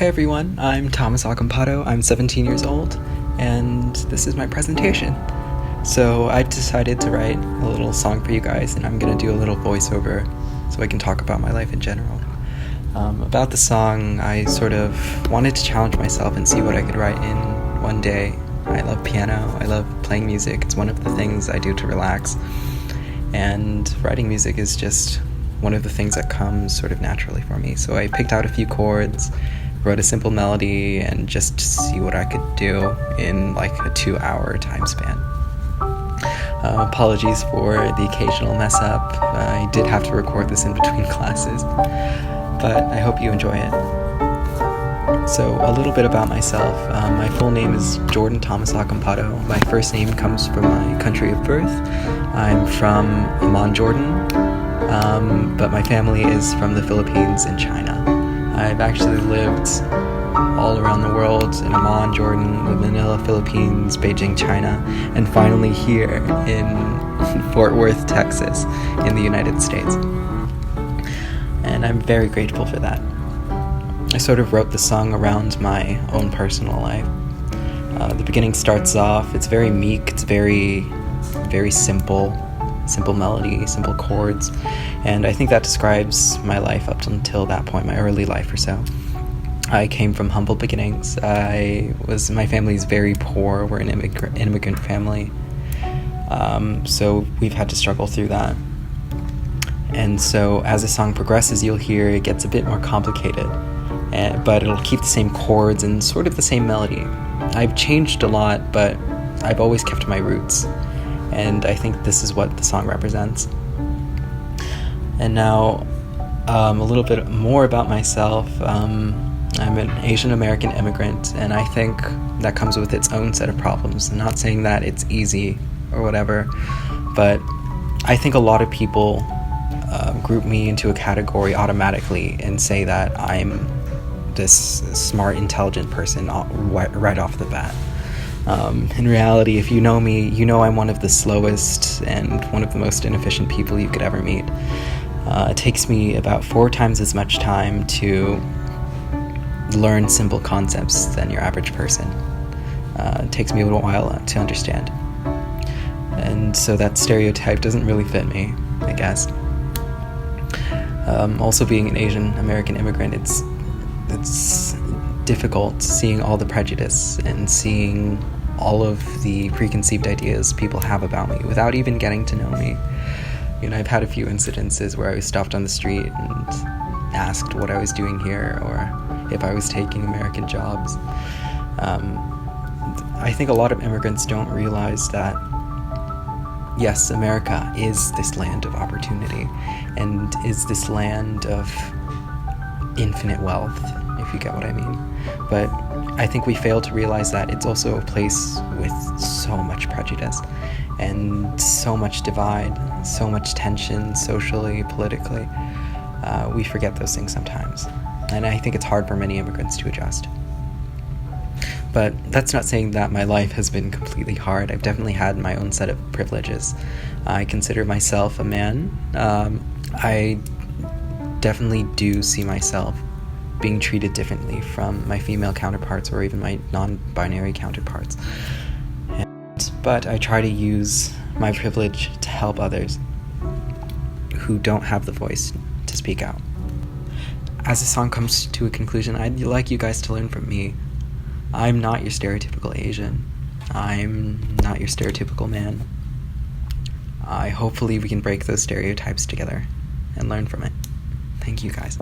Hey everyone, I'm Thomas Acampato. I'm 17 years old, and this is my presentation. So I decided to write a little song for you guys, and I'm going to do a little voiceover so I can talk about my life in general. About the song, I sort of wanted to challenge myself and see what I could write in one day. I love piano, I love playing music. It's one of the things I do to relax, and writing music is just one of the things that comes sort of naturally for me. So I picked out a few chords, wrote a simple melody, and just to see what I could do in like a 2-hour time span. Apologies for the occasional mess up. I did have to record this in between classes, but I hope you enjoy it. So a little bit about myself. My full name is Jordan Thomas Acampato. My first name comes from my country of birth. I'm from Amman, Jordan, but my family is from the Philippines and China. I've actually lived all around the world, in Amman, Jordan, Manila, Philippines, Beijing, China, and finally here in Fort Worth, Texas, in the United States. And I'm very grateful for that. I sort of wrote the song around my own personal life. The beginning starts off, it's very meek, it's very simple melody, simple chords, and I think that describes my life up until that point, my early life or so. I came from humble beginnings. My family's very poor. We're an immigrant family, so we've had to struggle through that. And so as the song progresses, you'll hear it gets a bit more complicated, but it'll keep the same chords and sort of the same melody. I've changed a lot, but I've always kept my roots, and I think this is what the song represents. And now, a little bit more about myself. I'm an Asian American immigrant, and I think that comes with its own set of problems. I'm not saying that it's easy or whatever, but I think a lot of people group me into a category automatically and say that I'm this smart, intelligent person right off the bat. In reality, if you know me, you know I'm one of the slowest and one of the most inefficient people you could ever meet. It takes me about 4 times as much time to learn simple concepts than your average person. It takes me a little while to understand. And so that stereotype doesn't really fit me, I guess. Also being an Asian American immigrant, it's difficult seeing all the prejudice and seeing all of the preconceived ideas people have about me without even getting to know me. You know, I've had a few incidences where I was stopped on the street and asked what I was doing here or if I was taking American jobs. I think a lot of immigrants don't realize that, yes, America is this land of opportunity and is this land of infinite wealth, if you get what I mean. But I think we fail to realize that it's also a place with so much prejudice and so much divide, so much tension socially, politically. We forget those things sometimes, and I think it's hard for many immigrants to adjust. But that's not saying that my life has been completely hard. I've definitely had my own set of privileges. I consider myself a man. I definitely do see myself being treated differently from my female counterparts or even my non-binary counterparts. But I try to use my privilege to help others who don't have the voice to speak out. As the song comes to a conclusion, I'd like you guys to learn from me. I'm not your stereotypical Asian. I'm not your stereotypical man. Hopefully we can break those stereotypes together and learn from it. Thank you guys.